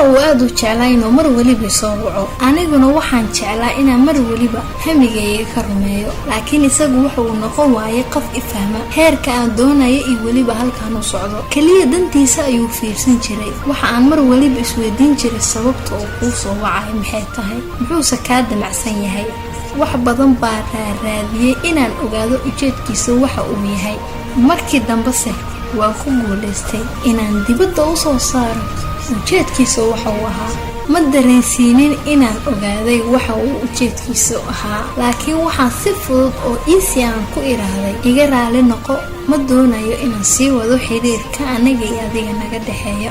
uu aad u jeclaa inuu mar waliba soo waco, aniguna waxaan jeclaa inaan mar waliba hamigayga ka rumeeyo, laakiin isagu wuxuu noqon waayay qof ifahma heerka aan doonayo iyo waliba halkaan u socdo. kaliya dantiisa ayuu fiirsan jiray. waxa aan mar waliba isweydiin jiray sababta uu kuu soo wacay maxay tahay, muxuuse kaa damacsan yahay. wax badan baa raadiyay inaan ogaado ujeedkiisa waxa uu yahay. markii dambese waan ku guulaystay inaan dibadda u soo saaro ujeedkiisa waxa uu ahaa. ma dareensiinin inaan ogaaday waxa uu ujeedkiisa ahaa, laakiin waxaan si fudud oo easy aan ku iraahday iga raali noqo, ma doonayo inaan sii wado xiriirka aniga iyo adiga naga dhexeeya.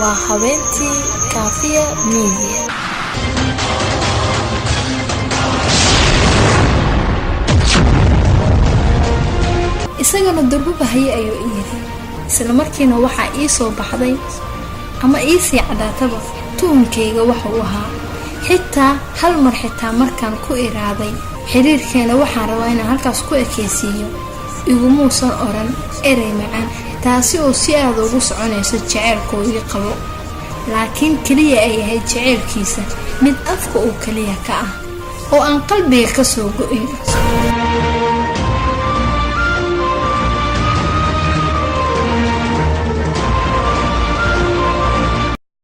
waa habeentii Kaafiya Media. isagana durbabahay ayuu yiri. isla markiina waxa ii soo baxday ama ii sii cadaataba tuunkeyga waxa uu ahaa. xitaa hal mar xitaa markaan ku iraaday xiriirkeena waxaan rabaa inaan halkaas ku ekeysiiyo, igumuusan oran erey macaan, taasi oo si aad ugu soconayso jaceylkooda qabo, laakiin kaliya ay ahayd jaceylkiisa mid afka uu kaliya ka ah oo aan qalbiga ka soo go'in.